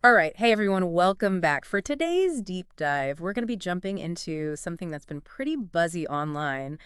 All right. Hey, everyone. Welcome back. For today's deep dive, we're going to be jumping into something that's been pretty buzzy online,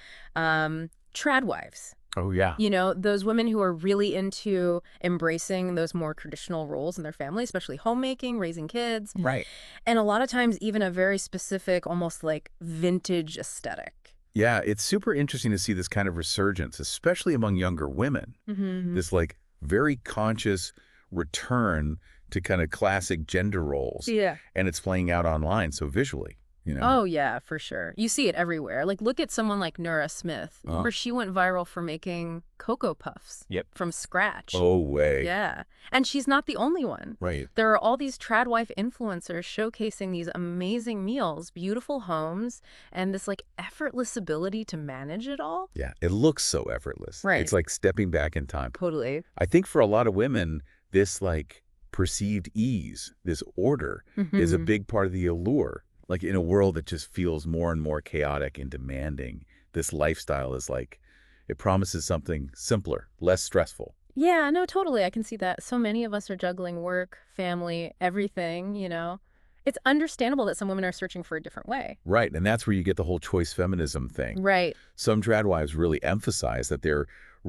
tradwives. Oh, yeah. You know, those women who are really into embracing those more traditional roles in their family, especially homemaking, raising kids, Right. and a lot of times even a very specific, almost like vintage aesthetic. Yeah, it's super interesting to see this kind of resurgence, especially among younger women. Mm-hmm. This, like, very conscious return to kind of classic gender roles. Yeah. And it's playing out online, so visually. Oh, yeah, for sure. You see it everywhere. Like, look at someone like Nura Smith. Uh, Remember, she went viral for making Cocoa Puffs Yep. from scratch. Oh, way. Yeah. And she's not the only one. Right. There are all these tradwife influencers showcasing these amazing meals, beautiful homes, and this like effortless ability to manage it all. Yeah, it looks so effortless. Right. It's like stepping back in time. Totally. I think for a lot of women, this, like, perceived ease, this order, is a Hmm. big part of the allure. Like, in a world that just feels more and more chaotic and demanding, this lifestyle is like, it promises something simpler, less stressful. Yeah, no, totally. I can see that. So many of us are juggling work, family, everything, you know. It's understandable that some women are searching for a different way. Right, and that's where you get the whole choice feminism thing. Right. Some tradwives really emphasize that they're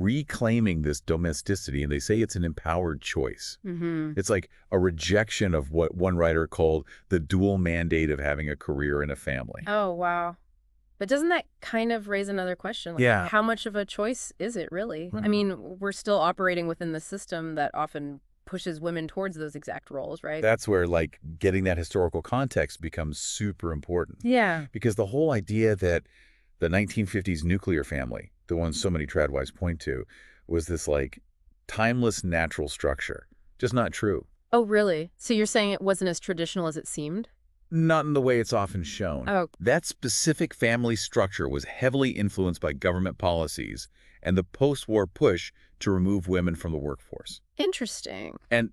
reclaiming this domesticity, and they say it's an empowered choice. Hmm. It's like a rejection of what one writer called the dual mandate of having a career and a family. Oh, wow. But doesn't that kind of raise another question? Like, Yeah. how much of a choice is it really? I Right. mean, we're still operating within the system that often pushes women towards those exact roles, right? That's where, like, getting that historical context becomes super important. Yeah. Because the whole idea that the 1950s nuclear family, the one so many tradwives point to, was this, like, timeless natural structure. Just not true. Oh, really? So you're saying it wasn't as traditional as it seemed? Not in the way it's often shown. Oh, That specific family structure was heavily influenced by government policies and the post-war push to remove women from the workforce. interesting. And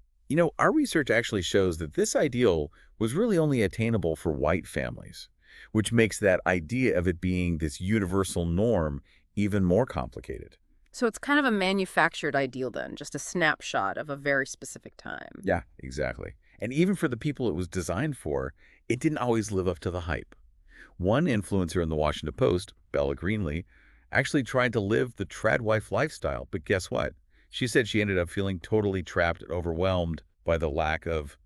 our research actually shows that this ideal was really only attainable for white families, which makes that idea of it being this universal norm even more complicated. So it's kind of a manufactured ideal then, just a snapshot of a very specific time. Yeah, exactly. And even for the people it was designed for, it didn't always live up to the hype. One influencer in the Washington Post, Bella Greenlee, actually tried to live the tradwife lifestyle, but guess what? She said she ended up feeling totally trapped and overwhelmed by the lack of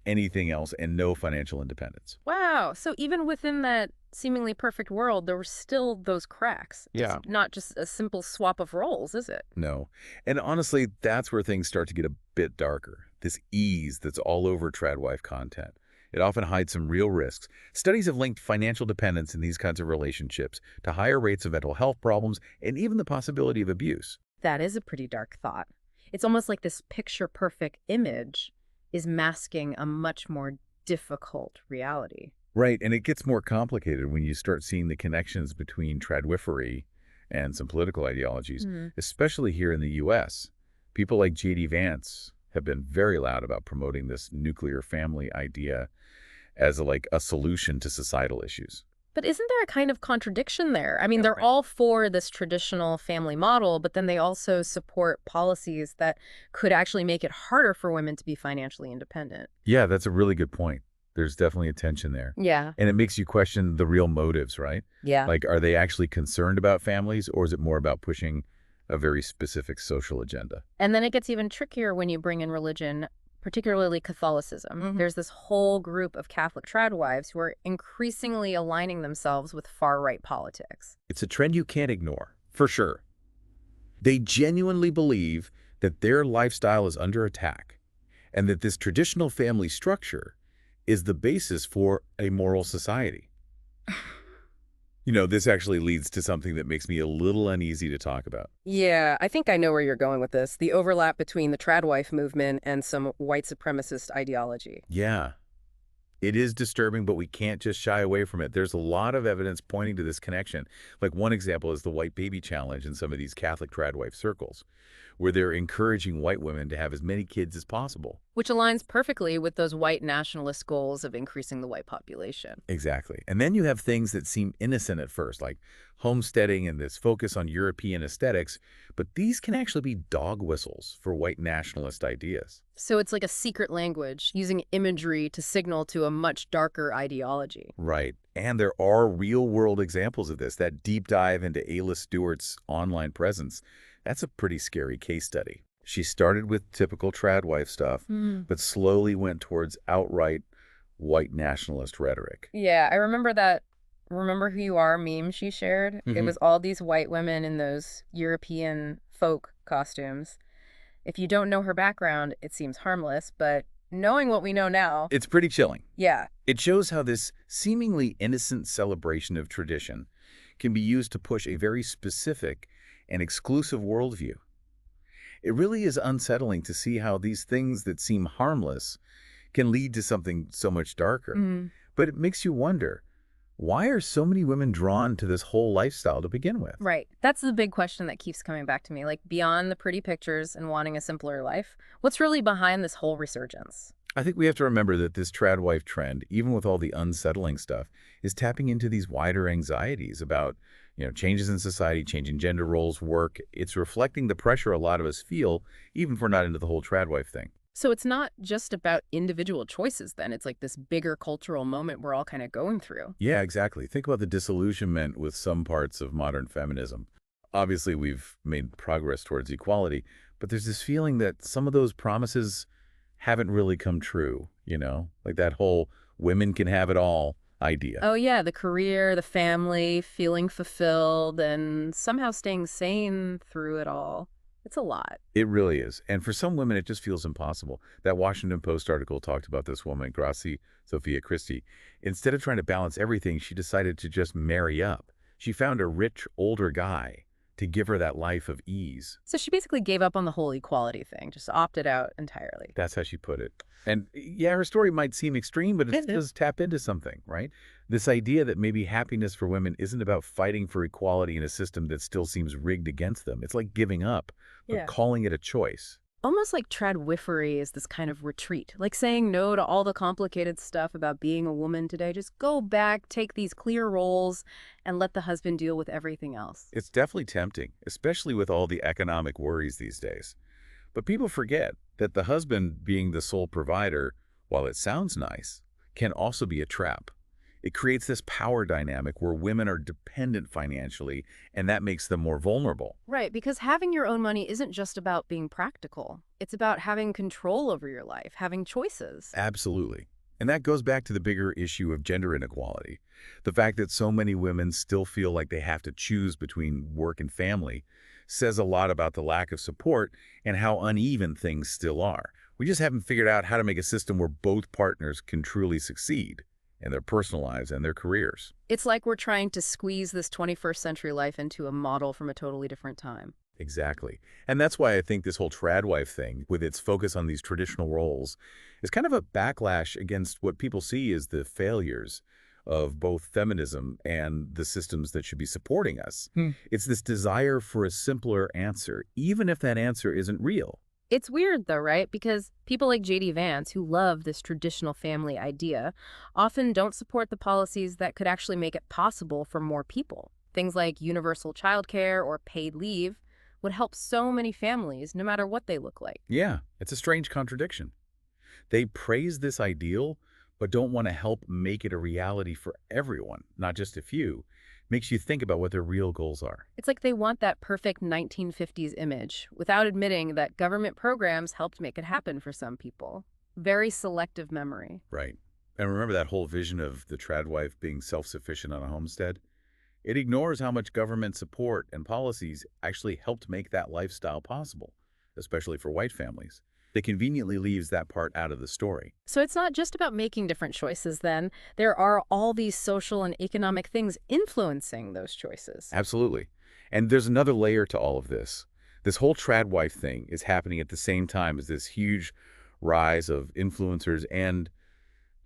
anything else and no financial independence. Wow. So even within that seemingly perfect world, there were still those cracks. Yeah. It's not just a simple swap of roles, is it? No. And honestly, that's where things start to get a bit darker. This ease that's all over tradwife content. It often hides some real risks. Studies have linked financial dependence in these kinds of relationships to higher rates of mental health problems and even the possibility of abuse. That is a pretty dark thought. It's almost like this picture-perfect image is masking a much more difficult reality. Right, and it gets more complicated when you start seeing the connections between tradwifery and some political ideologies, Hmm. especially here in the U.S. People like J.D. Vance have been very loud about promoting this nuclear family idea as a solution to societal issues. But isn't there a kind of contradiction there? I mean, Yeah, they're right. all for this traditional family model, but then they also support policies that could actually make it harder for women to be financially independent. Yeah, that's a really good point. There's definitely a tension there. Yeah. And it makes you question the real motives, right? Yeah. Like, are they actually concerned about families, or is it more about pushing a very specific social agenda? And then it gets even trickier when you bring in religion, particularly Catholicism. Mhm. There's this whole group of Catholic tradwives who are increasingly aligning themselves with far-right politics. It's a trend you can't ignore, for sure. They genuinely believe that their lifestyle is under attack and that this traditional family structure is the basis for a moral society. This actually leads to something that makes me a little uneasy to talk about. Yeah, I think I know where you're going with this. The overlap between the tradwife movement and some white supremacist ideology. Yeah, it is disturbing, but we can't just shy away from it. There's a lot of evidence pointing to this connection. Like, one example is the white baby challenge in some of these Catholic tradwife circles, where they're encouraging white women to have as many kids as possible. Which aligns perfectly with those white nationalist goals of increasing the white population. Exactly. And then you have things that seem innocent at first, like homesteading and this focus on European aesthetics, but these can actually be dog whistles for white nationalist ideas. So it's like a secret language, using imagery to signal to a much darker ideology. Right. And there are real-world examples of this. That deep dive into Ayla Stewart's online presence, that's a pretty scary case study. She started with typical tradwife stuff, Hmm. but slowly went towards outright white nationalist rhetoric. Yeah, I remember that "Remember Who You Are" meme she shared. It Hmm. was all these white women in those European folk costumes. If you don't know her background, it seems harmless, but knowing what we know now, It's pretty chilling. yeah. It shows how this seemingly innocent celebration of tradition can be used to push a very specific and exclusive worldview. It really is unsettling to see how these things that seem harmless can lead to something so much darker. Mm, But it makes you wonder, why are so many women drawn to this whole lifestyle to begin with? right. That's the big question that keeps coming back to me. Like, beyond the pretty pictures and wanting a simpler life, what's really behind this whole resurgence? I think we have to remember that this tradwife trend, even with all the unsettling stuff, is tapping into these wider anxieties about, changes in society, changing gender roles, work. It's reflecting the pressure a lot of us feel, even if we're not into the whole tradwife thing. So it's not just about individual choices then. It's like this bigger cultural moment we're all kind of going through. Yeah, exactly. Think about the disillusionment with some parts of modern feminism. Obviously, we've made progress towards equality, but there's this feeling that some of those promises haven't really come true, Like that whole women can have it all idea. Oh, yeah, the career, the family, feeling fulfilled, and somehow staying sane through it all. It's a lot. It really is. And for some women, it just feels impossible. That Washington Post article talked about this woman, Gracie Sophia Christie. Instead of trying to balance everything, she decided to just marry up. She found a rich, older guy to give her that life of ease. So she basically gave up on the whole equality thing, just opted out entirely. That's how she put it. And yeah, her story might seem extreme, but it does tap into something, right? This idea that maybe happiness for women isn't about fighting for equality in a system that still seems rigged against them. It's like giving up, but Yeah. calling it a choice. Almost like tradwifery is this kind of retreat, like saying no to all the complicated stuff about being a woman today. Just go back, take these clear roles, and let the husband deal with everything else. It's definitely tempting, especially with all the economic worries these days. But people forget that the husband being the sole provider, while it sounds nice, can also be a trap. It creates this power dynamic where women are dependent financially, and that makes them more vulnerable. Right, because having your own money isn't just about being practical. It's about having control over your life, having choices. Absolutely. And that goes back to the bigger issue of gender inequality. The fact that so many women still feel like they have to choose between work and family says a lot about the lack of support and how uneven things still are. We just haven't figured out how to make a system where both partners can truly succeed in their personal lives and their careers. It's like we're trying to squeeze this 21st century life into a model from a totally different time. Exactly. And that's why I think this whole tradwife thing, with its focus on these traditional roles, is kind of a backlash against what people see as the failures of both feminism and the systems that should be supporting us. It's this desire for a simpler answer, even if that answer isn't real. It's weird, though, right? Because people like J.D. Vance, who love this traditional family idea, often don't support the policies that could actually make it possible for more people. Things like universal childcare or paid leave would help so many families, no matter what they look like. Yeah, it's a strange contradiction. They praise this ideal, but don't want to help make it a reality for everyone, not just a few. Makes you think about what their real goals are. It's like they want that perfect 1950s image without admitting that government programs helped make it happen for some people. Very selective memory. Right. And remember that whole vision of the tradwife being self-sufficient on a homestead? It ignores how much government support and policies actually helped make that lifestyle possible, especially for white families. It conveniently leaves that part out of the story. So it's not just about making different choices then. There are all these social and economic things influencing those choices. Absolutely. And there's another layer to all of this. This whole tradwife thing is happening at the same time as this huge rise of influencers and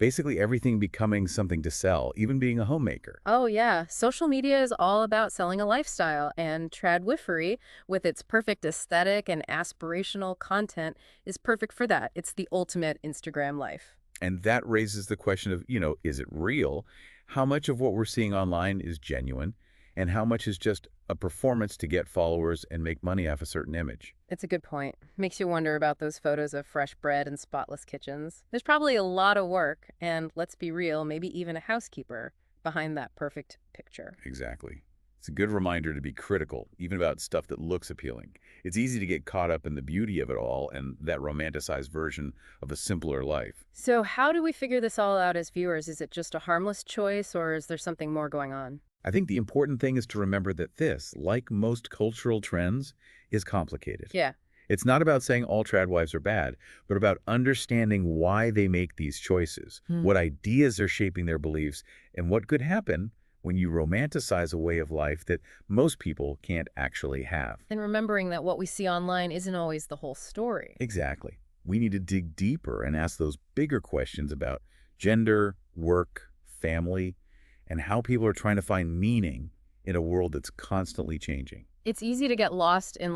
Basically everything becoming something to sell, even being a homemaker. Oh, yeah. Social media is all about selling a lifestyle, and tradwifery, with its perfect aesthetic and aspirational content, is perfect for that. It's the ultimate Instagram life. And that raises the question of, is it real? How much of what we're seeing online is genuine? And how much is just a performance to get followers and make money off a certain image? It's a good point. Makes you wonder about those photos of fresh bread and spotless kitchens. There's probably a lot of work, and let's be real, maybe even a housekeeper behind that perfect picture. Exactly. It's a good reminder to be critical, even about stuff that looks appealing. It's easy to get caught up in the beauty of it all and that romanticized version of a simpler life. So, how do we figure this all out as viewers? Is it just a harmless choice, or is there something more going on? I think the important thing is to remember that this, like most cultural trends, is complicated. Yeah. It's not about saying all tradwives are bad, but about understanding why they make these choices, what ideas are shaping their beliefs, and what could happen when you romanticize a way of life that most people can't actually have. And remembering that what we see online isn't always the whole story. Exactly. We need to dig deeper and ask those bigger questions about gender, work, family, and how people are trying to find meaning in a world that's constantly changing. It's easy to get lost in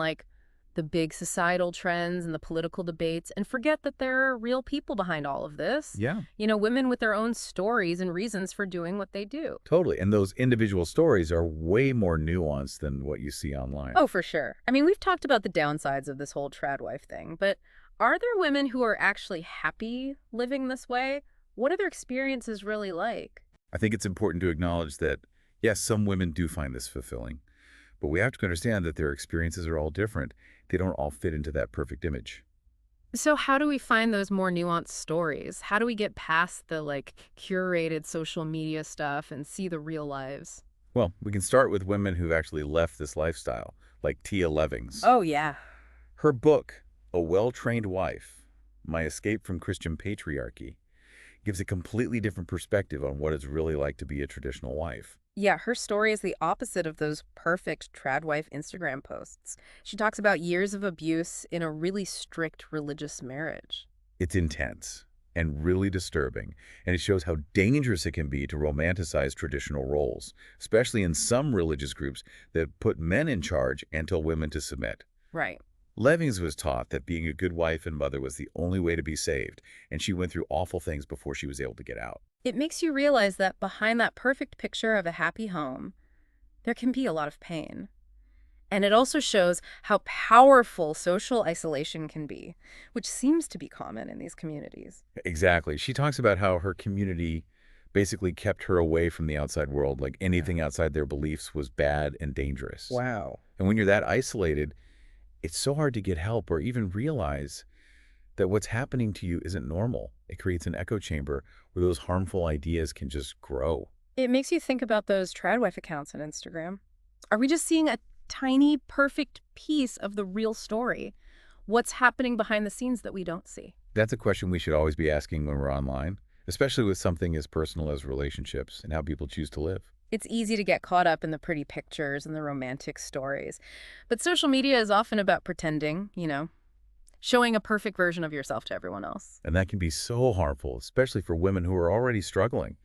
the big societal trends and the political debates and forget that there are real people behind all of this. Yeah, Women with their own stories and reasons for doing what they do. totally. And those individual stories are way more nuanced than what you see online. Oh, for sure. I mean, we've talked about the downsides of this whole tradwife thing, but are there women who are actually happy living this way? What are their experiences really like? I think it's important to acknowledge that, yes, some women do find this fulfilling, but we have to understand that their experiences are all different. They don't all fit into that perfect image. So how do we find those more nuanced stories? How do we get past the curated social media stuff and see the real lives? Well, we can start with women who've actually left this lifestyle, like Tia Levings. Oh, yeah. Her book, A Well-Trained Wife, My Escape from Christian Patriarchy, gives a completely different perspective on what it's really like to be a traditional wife. Yeah, her story is the opposite of those perfect tradwife Instagram posts. She talks about years of abuse in a really strict religious marriage. It's intense and really disturbing, and it shows how dangerous it can be to romanticize traditional roles, especially in some religious groups that put men in charge and tell women to submit. Right. Levings was taught that being a good wife and mother was the only way to be saved, and she went through awful things before she was able to get out. It makes you realize that behind that perfect picture of a happy home, there can be a lot of pain. And it also shows how powerful social isolation can be, which seems to be common in these communities. Exactly. She talks about how her community basically kept her away from the outside world, like anything outside their beliefs was bad and dangerous. Wow. And when you're that isolated, it's so hard to get help or even realize that what's happening to you isn't normal. It creates an echo chamber where those harmful ideas can just grow. It makes you think about those tradwife accounts on Instagram. Are we just seeing a tiny, perfect piece of the real story? What's happening behind the scenes that we don't see? That's a question we should always be asking when we're online, especially with something as personal as relationships and how people choose to live. It's easy to get caught up in the pretty pictures and the romantic stories. But social media is often about pretending, showing a perfect version of yourself to everyone else. And that can be so harmful, especially for women who are already struggling.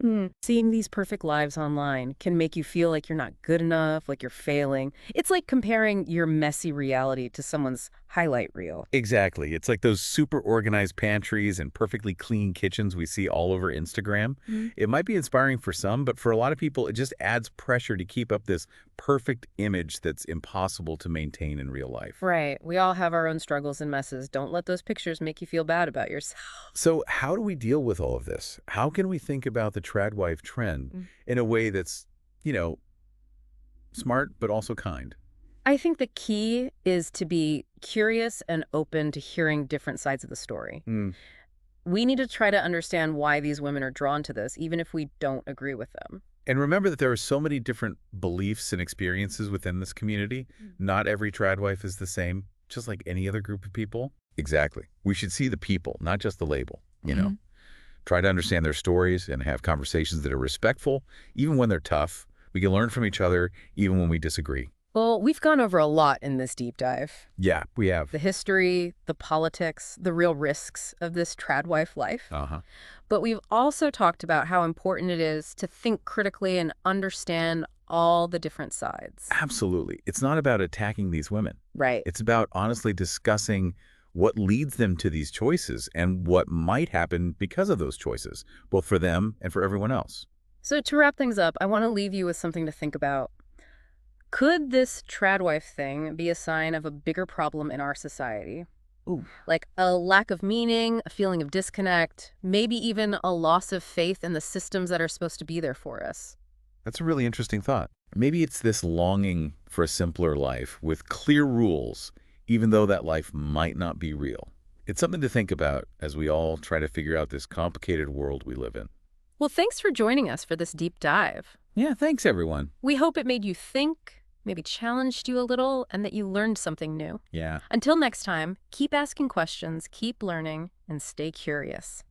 Seeing these perfect lives online can make you feel like you're not good enough, like you're failing. It's like comparing your messy reality to someone's highlight reel. Exactly. It's like those super organized pantries and perfectly clean kitchens we see all over Instagram. It might be inspiring for some, but for a lot of people, it just adds pressure to keep up this perfect image that's impossible to maintain in real life. Right. We all have our own struggles and messes. Don't let those pictures make you feel bad about yourself. So how do we deal with all of this? How can we think about the tradwife trend in a way that's, smart but also kind? I think the key is to be curious and open to hearing different sides of the story. We need to try to understand why these women are drawn to this, even if we don't agree with them. And remember that there are so many different beliefs and experiences within this community. Not every tradwife is the same, just like any other group of people. Exactly. We should see the people, not just the label. Try to understand their stories and have conversations that are respectful, even when they're tough. We can learn from each other, even when we disagree. Well, we've gone over a lot in this deep dive. Yeah, we have. The history, the politics, the real risks of this tradwife life. Uh-huh. But we've also talked about how important it is to think critically and understand all the different sides. Absolutely. It's not about attacking these women. Right. It's about honestly discussing what leads them to these choices and what might happen because of those choices, both for them and for everyone else. So to wrap things up, I want to leave you with something to think about. Could this tradwife thing be a sign of a bigger problem in our society? Ooh. Like a lack of meaning, a feeling of disconnect, maybe even a loss of faith in the systems that are supposed to be there for us. That's a really interesting thought. Maybe it's this longing for a simpler life with clear rules, even though that life might not be real. It's something to think about as we all try to figure out this complicated world we live in. Well, thanks for joining us for this deep dive. Yeah, thanks, everyone. We hope it made you think, maybe challenged you a little, and that you learned something new. Yeah. Until next time, keep asking questions, keep learning, and stay curious.